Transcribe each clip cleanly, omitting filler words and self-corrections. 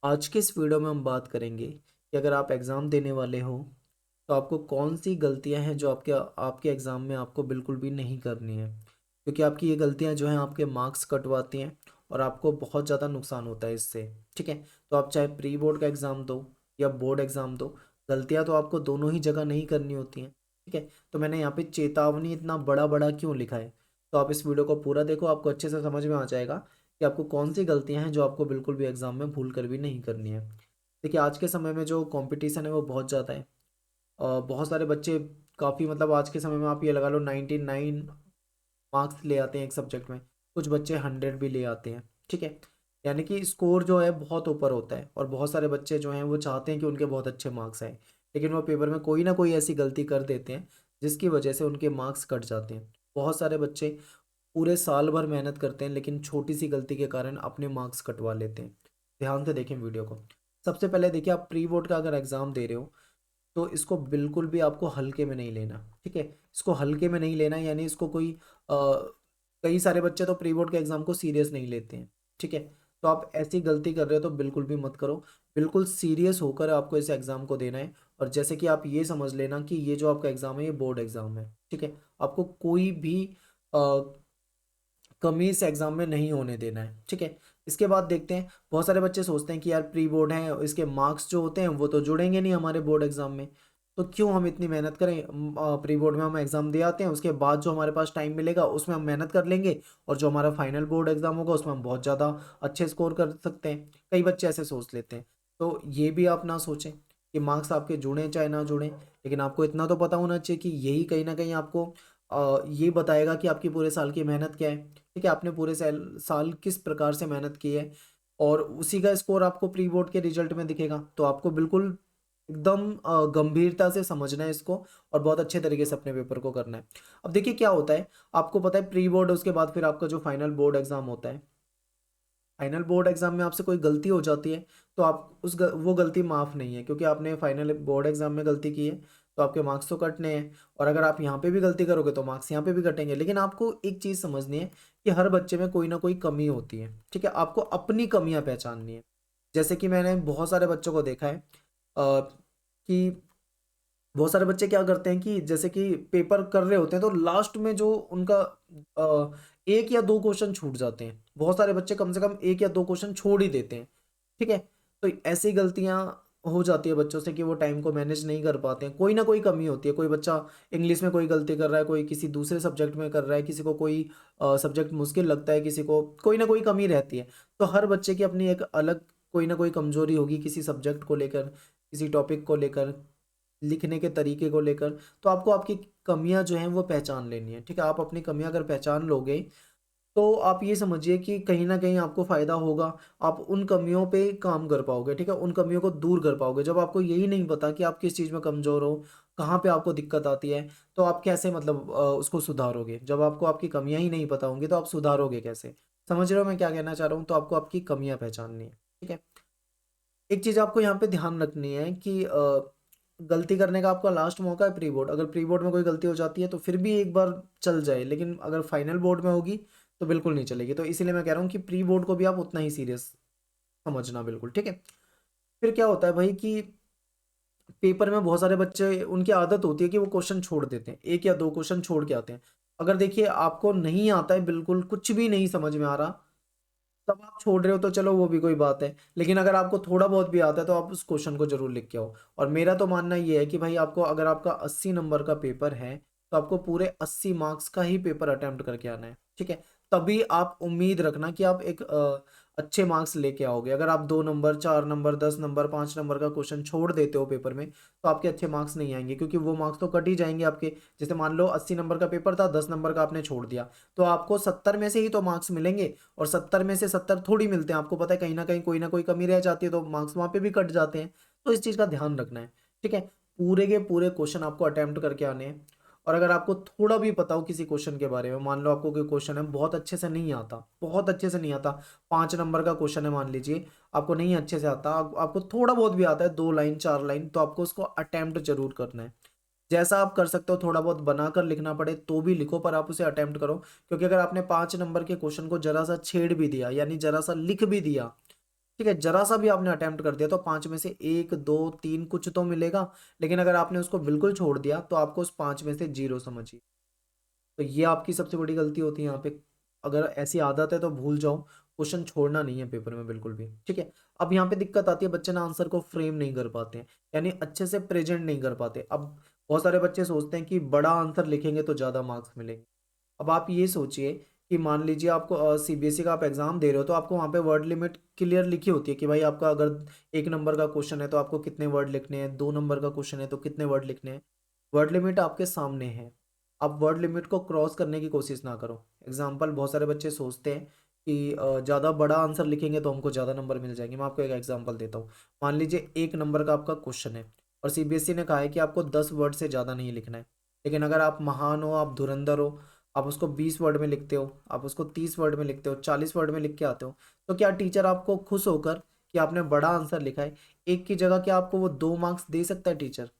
आज के इस वीडियो में हम बात करेंगे कि अगर आप एग्ज़ाम देने वाले हो तो आपको कौन सी गलतियां हैं जो आपके आपके एग्ज़ाम में आपको बिल्कुल भी नहीं करनी है, क्योंकि आपकी ये गलतियां जो हैं आपके मार्क्स कटवाती हैं और आपको बहुत ज़्यादा नुकसान होता है इससे। ठीक है, तो आप चाहे प्री बोर्ड का एग्ज़ाम दो या बोर्ड एग्ज़ाम दो, गलतियां तो आपको दोनों ही जगह नहीं करनी होती हैं। ठीक है, तो मैंने यहाँ पे चेतावनी इतना बड़ा बड़ा क्यों लिखा है, तो आप इस वीडियो को पूरा देखो, आपको अच्छे से समझ में आ जाएगा कि आपको कौन सी गलतियां हैं जो आपको बिल्कुल भी एग्ज़ाम में भूल कर भी नहीं करनी है। देखिए, आज के समय में जो कंपटीशन है वो बहुत ज़्यादा है। बहुत सारे बच्चे काफ़ी मतलब आज के समय में आप ये लगा लो 99 मार्क्स ले आते हैं एक सब्जेक्ट में, कुछ बच्चे 100 भी ले आते हैं। ठीक है, यानी कि स्कोर जो है बहुत ऊपर होता है और बहुत सारे बच्चे जो हैं वो चाहते हैं कि उनके बहुत अच्छे मार्क्स आए, लेकिन वो पेपर में कोई ना कोई ऐसी गलती कर देते हैं जिसकी वजह से उनके मार्क्स कट जाते हैं। बहुत सारे बच्चे पूरे साल भर मेहनत करते हैं लेकिन छोटी सी गलती के कारण अपने मार्क्स कटवा लेते हैं। ध्यान से देखें वीडियो को। सबसे पहले देखिए, आप प्री बोर्ड का अगर एग्ज़ाम दे रहे हो तो इसको बिल्कुल भी आपको हल्के में नहीं लेना। ठीक है, इसको हल्के में नहीं लेना, यानी इसको कोई कई सारे बच्चे तो प्री बोर्ड के एग्ज़ाम को सीरियस नहीं लेते हैं। ठीक है, तो आप ऐसी गलती कर रहे हो तो बिल्कुल भी मत करो। बिल्कुल सीरियस होकर आपको इस एग्ज़ाम को देना है। और जैसे कि आप ये समझ लेना कि ये जो आपका एग्ज़ाम है ये बोर्ड एग्ज़ाम है। ठीक है, आपको कोई भी अ, कमी इस एग्ज़ाम में नहीं होने देना है। ठीक है, इसके बाद देखते हैं, बहुत सारे बच्चे सोचते हैं कि यार प्री बोर्ड है, इसके मार्क्स जो होते हैं वो तो जुड़ेंगे नहीं हमारे बोर्ड एग्ज़ाम में, तो क्यों हम इतनी मेहनत करें। प्री बोर्ड में हम एग्ज़ाम दे आते हैं, उसके बाद जो हमारे पास टाइम मिलेगा उसमें हम मेहनत कर लेंगे और जो हमारा फाइनल बोर्ड एग्ज़ाम होगा उसमें हम बहुत ज़्यादा अच्छे स्कोर कर सकते हैं। कई बच्चे ऐसे सोच लेते हैं, तो ये भी आप ना सोचें कि मार्क्स आपके जुड़ें चाहे ना जुड़ें, लेकिन आपको इतना तो पता होना चाहिए कि यही कहीं ना कहीं आपको ये बताएगा कि आपकी पूरे साल की मेहनत क्या है। ठीक है, आपने पूरे साल साल किस प्रकार से मेहनत की है और उसी का स्कोर आपको प्री बोर्ड के रिजल्ट में दिखेगा। तो आपको बिल्कुल एकदम गंभीरता से समझना है इसको और बहुत अच्छे तरीके से अपने पेपर को करना है। अब देखिए क्या होता है, आपको पता है प्री बोर्ड उसके बाद फिर आपका जो फाइनल बोर्ड एग्जाम होता है, फाइनल बोर्ड एग्जाम में आपसे कोई गलती हो जाती है तो आप वो गलती माफ़ नहीं है, क्योंकि आपने फाइनल बोर्ड एग्जाम में गलती की है तो आपके मार्क्स तो कटने हैं। और अगर आप यहाँ पे भी गलती करोगे तो मार्क्स यहाँ पे भी कटेंगे। लेकिन आपको एक चीज़ समझनी है कि हर बच्चे में कोई ना कोई कमी होती है। ठीक है, आपको अपनी कमियां पहचाननी है। जैसे कि मैंने बहुत सारे बच्चों को देखा है कि बहुत सारे बच्चे क्या करते हैं कि जैसे कि पेपर कर रहे होते हैं तो लास्ट में जो उनका एक या दो क्वेश्चन छूट जाते हैं। बहुत सारे बच्चे कम से कम एक या दो क्वेश्चन छोड़ ही देते हैं। ठीक है, तो ऐसी गलतियां हो जाती है बच्चों से कि वो टाइम को मैनेज नहीं कर पाते हैं। कोई ना कोई कमी होती है, कोई बच्चा इंग्लिश में कोई गलती कर रहा है, कोई किसी दूसरे सब्जेक्ट में कर रहा है, किसी को कोई सब्जेक्ट मुश्किल लगता है, किसी को कोई ना कोई कमी रहती है। तो हर बच्चे की अपनी एक अलग कोई ना कोई कमजोरी होगी किसी सब्जेक्ट को लेकर, किसी टॉपिक को लेकर, लिखने के तरीके को लेकर। तो आपको आपकी कमियां जो हैं वो पहचान लेनी है। ठीक है, आप अपनी कमियां अगर पहचान लोगे तो आप ये समझिए कि कहीं ना कहीं आपको फ़ायदा होगा। आप उन कमियों पे काम कर पाओगे। ठीक है, उन कमियों को दूर कर पाओगे। जब आपको यही नहीं पता कि आप किस चीज़ में कमज़ोर हो, कहाँ पे आपको दिक्कत आती है, तो आप कैसे मतलब उसको सुधारोगे। जब आपको आपकी कमियां ही नहीं पता होंगी तो आप सुधारोगे कैसे। समझ रहे हो मैं क्या कहना चाह रहा हूँ। तो आपको आपकी कमियां पहचाननी है। ठीक है, एक चीज़ आपको यहाँ पे ध्यान रखनी है कि गलती करने का आपका लास्ट मौका है प्री बोर्ड। अगर प्री बोर्ड में कोई गलती हो जाती है तो फिर भी एक बार चल जाए, लेकिन अगर फाइनल बोर्ड में होगी तो बिल्कुल नहीं चलेगी। तो इसीलिए मैं कह रहा हूँ कि प्री बोर्ड को भी आप उतना ही सीरियस समझना बिल्कुल। ठीक है, फिर क्या होता है भाई कि पेपर में बहुत सारे बच्चे उनकी आदत होती है कि वो क्वेश्चन छोड़ देते हैं, एक या दो क्वेश्चन छोड़ के आते हैं। अगर देखिए आपको नहीं आता है, बिल्कुल कुछ भी नहीं समझ में आ रहा, तब आप छोड़ रहे हो तो चलो वो भी कोई बात है। लेकिन अगर आपको थोड़ा बहुत भी आता है तो आप उस क्वेश्चन को जरूर लिख के आओ। और मेरा तो मानना ये है कि भाई आपको अगर आपका 80 नंबर का पेपर है तो आपको पूरे 80 मार्क्स का ही पेपर अटेम्प्ट करके आना है। ठीक है, तभी आप उम्मीद रखना कि आप एक अच्छे मार्क्स लेके आओगे। अगर आप 2 नंबर, 4 नंबर, 10 नंबर, 5 नंबर का क्वेश्चन छोड़ देते हो पेपर में तो आपके अच्छे मार्क्स नहीं आएंगे, क्योंकि वो मार्क्स तो कट ही जाएंगे आपके। जैसे मान लो 80 नंबर का पेपर था, 10 नंबर का आपने छोड़ दिया, तो आपको 70 में से ही तो मार्क्स मिलेंगे। और 70 में से 70 थोड़ी मिलते हैं, आपको पता है कहीं ना कोई कमी रह जाती है तो मार्क्स वहाँ पे भी कट जाते हैं। तो इस चीज़ का ध्यान रखना है। ठीक है, पूरे के पूरे क्वेश्चन आपको अटेम्प्ट करके आने हैं। और अगर आपको थोड़ा भी पता हो किसी क्वेश्चन के बारे में, मान लो आपको कोई क्वेश्चन है बहुत अच्छे से नहीं आता, बहुत अच्छे से नहीं आता, 5 नंबर का क्वेश्चन है मान लीजिए, आपको नहीं अच्छे से आता, आपको थोड़ा बहुत भी आता है, 2 लाइन 4 लाइन, तो आपको उसको अटेम्प्ट जरूर करना है। जैसा आप कर सकते हो, थोड़ा बहुत बनाकर लिखना पड़े तो भी लिखो, पर आप उसे अटेम्प्ट करो। क्योंकि अगर आपने 5 नंबर के क्वेश्चन को जरा सा छेड़ भी दिया, यानी जरा सा लिख भी दिया, ठीक है, जरा सा भी आपने अटेम्प्ट कर दिया तो 5 में से 1, 2, 3 कुछ तो मिलेगा, लेकिन अगर आपने उसको बिल्कुल छोड़ दिया तो आपको उस 5 में से 0 समझिए। तो ये आपकी सबसे बड़ी गलती होती है यहाँ पे। अगर ऐसी आदत है तो भूल जाओ, क्वेश्चन छोड़ना नहीं है पेपर में बिल्कुल भी, ठीक है। अब यहाँ पे दिक्कत आती है, बच्चे ना आंसर को फ्रेम नहीं कर पाते हैं, यानी अच्छे से प्रेजेंट नहीं कर पाते। अब बहुत सारे बच्चे सोचते हैं कि बड़ा आंसर लिखेंगे तो ज़्यादा मार्क्स मिलेंगे। अब आप ये सोचिए कि मान लीजिए आपको सीबीएसई का आप एग्जाम दे रहे हो, तो आपको वहाँ पे वर्ड लिमिट क्लियर लिखी होती है कि भाई आपका अगर 1 नंबर का क्वेश्चन है तो आपको कितने वर्ड लिखने हैं, 2 नंबर का क्वेश्चन है तो कितने वर्ड लिखने हैं। वर्ड लिमिट आपके सामने है। आप वर्ड लिमिट को क्रॉस करने की कोशिश ना करो। एग्जाम्पल, बहुत सारे बच्चे सोचते हैं कि ज़्यादा बड़ा आंसर लिखेंगे तो हमको ज़्यादा नंबर मिल जाएंगे। मैं आपको एक एग्जाम्पल देता हूँ। मान लीजिए 1 नंबर का आपका क्वेश्चन है और सीबीएसई ने कहा है कि आपको 10 वर्ड से ज़्यादा नहीं लिखना है। लेकिन अगर आप महान हो, आप धुरंधर हो, आप उसको 20 वर्ड में लिखते हो, आप उसको 30 वर्ड में लिखते हो, 40 वर्ड में लिख के आते हो, तो क्या टीचर आपको खुश होकर कि आपने बड़ा आंसर लिखा है, एक की जगह क्या आपको वो 2 मार्क्स दे सकता है टीचर?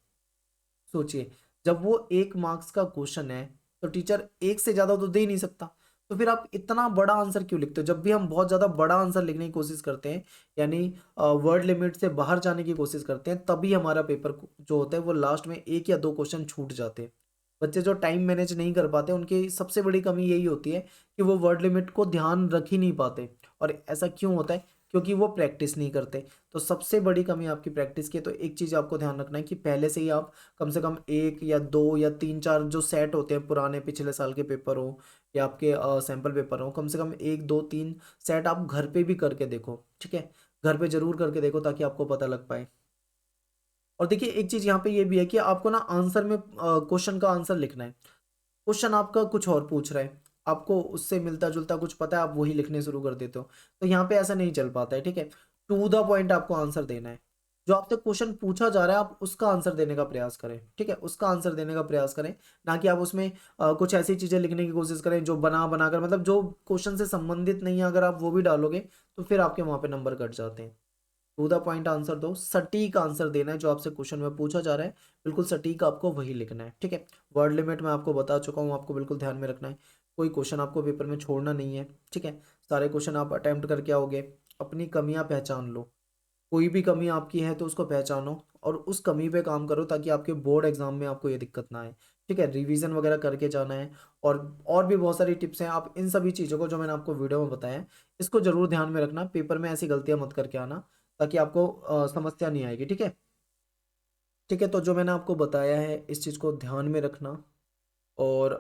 सोचिए, जब वो 1 मार्क्स का क्वेश्चन है तो टीचर एक से ज्यादा तो दे ही नहीं सकता। तो फिर आप इतना बड़ा आंसर क्यों लिखते हो? जब भी हम बहुत ज्यादा बड़ा आंसर लिखने की कोशिश करते हैं, यानी वर्ड लिमिट से बाहर जाने की कोशिश करते हैं, तभी हमारा पेपर जो होता है वो लास्ट में 1 या 2 क्वेश्चन छूट जाते हैं। बच्चे जो टाइम मैनेज नहीं कर पाते, उनकी सबसे बड़ी कमी यही होती है कि वो वर्ड लिमिट को ध्यान रख ही नहीं पाते। और ऐसा क्यों होता है? क्योंकि वो प्रैक्टिस नहीं करते। तो सबसे बड़ी कमी आपकी प्रैक्टिस की है। तो एक चीज़ आपको ध्यान रखना है कि पहले से ही आप कम से कम 1 या 2 या 3 4 जो सेट होते हैं, पुराने पिछले साल के पेपर हो या आपके सैम्पल पेपर हो, कम से कम 1 2 3 सेट आप घर पे भी करके देखो, ठीक है। घर पे जरूर करके देखो ताकि आपको पता लग पाए। और देखिए, एक चीज़ यहाँ पे ये भी है कि आपको ना आंसर में क्वेश्चन का आंसर लिखना है। क्वेश्चन आपका कुछ और पूछ रहा है, आपको उससे मिलता जुलता कुछ पता है, आप वही लिखने शुरू कर देते हो। तो यहाँ पे ऐसा नहीं चल पाता है, ठीक है। टू द पॉइंट आपको आंसर देना है। जो आपसे क्वेश्चन पूछा जा रहा है आप उसका आंसर देने का प्रयास करें, ठीक है, उसका आंसर देने का प्रयास करें। ना कि आप उसमें कुछ ऐसी चीजें लिखने की कोशिश करें जो बना बनाकर, मतलब जो क्वेश्चन से संबंधित नहीं है, अगर आप वो भी डालोगे तो फिर आपके वहां पे नंबर कट जाते हैं। टू द पॉइंट आंसर दो, सटीक आंसर देना है। जो आपसे क्वेश्चन में पूछा जा रहा है बिल्कुल सटीक आपको वही लिखना है, ठीक है। वर्ड लिमिट मैं आपको बता चुका हूँ, आपको बिल्कुल ध्यान में रखना है। कोई क्वेश्चन आपको पेपर में छोड़ना नहीं है, ठीक है। सारे क्वेश्चन आप अटेम्प्ट करके आओगे। अपनी कमियां पहचान लो। कोई भी कमी आपकी है तो उसको पहचानो और उस कमी पे काम करो ताकि आपके बोर्ड एग्जाम में आपको ये दिक्कत ना आए, ठीक है। रिवीजन वगैरह करके जाना है। और भी बहुत सारी टिप्स हैं। आप इन सभी चीज़ों को जो मैंने आपको वीडियो में बताया है, इसको जरूर ध्यान में रखना। पेपर में ऐसी गलतियां मत करके आना ताकि आपको समस्या नहीं आएगी, ठीक है। ठीक है, तो जो मैंने आपको बताया है इस चीज़ को ध्यान में रखना। और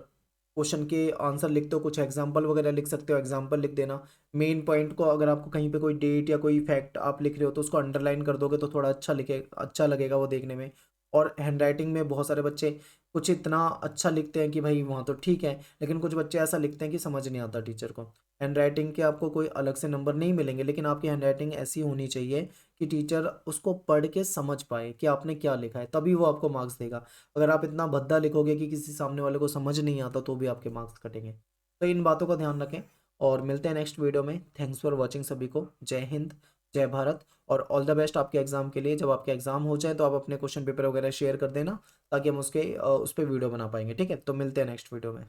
क्वेश्चन के आंसर लिखते हो, कुछ एग्जाम्पल वगैरह लिख सकते हो, एग्जाम्पल लिख देना। मेन पॉइंट को, अगर आपको कहीं पे कोई डेट या कोई फैक्ट आप लिख रहे हो तो उसको अंडरलाइन कर दोगे तो थोड़ा अच्छा लगेगा वो देखने में। और हैंडराइटिंग में बहुत सारे बच्चे कुछ इतना अच्छा लिखते हैं कि भाई वहाँ तो ठीक है, लेकिन कुछ बच्चे ऐसा लिखते हैं कि समझ नहीं आता टीचर को। हैंडराइटिंग के आपको कोई अलग से नंबर नहीं मिलेंगे, लेकिन आपकी हैंडराइटिंग ऐसी होनी चाहिए कि टीचर उसको पढ़ के समझ पाए कि आपने क्या लिखा है, तभी वो आपको मार्क्स देगा। अगर आप इतना भद्दा लिखोगे कि किसी सामने वाले को समझ नहीं आता तो भी आपके मार्क्स कटेंगे। तो इन बातों का ध्यान रखें और मिलते हैं नेक्स्ट वीडियो में। थैंक्स फॉर वॉचिंग सभी को। जय हिंद, जय भारत और ऑल द बेस्ट आपके एग्जाम के लिए। जब आपके एग्जाम हो जाए तो आप अपने क्वेश्चन पेपर वगैरह शेयर कर देना ताकि हम उस पर वीडियो बना पाएंगे, ठीक है। तो मिलते हैं नेक्स्ट वीडियो में।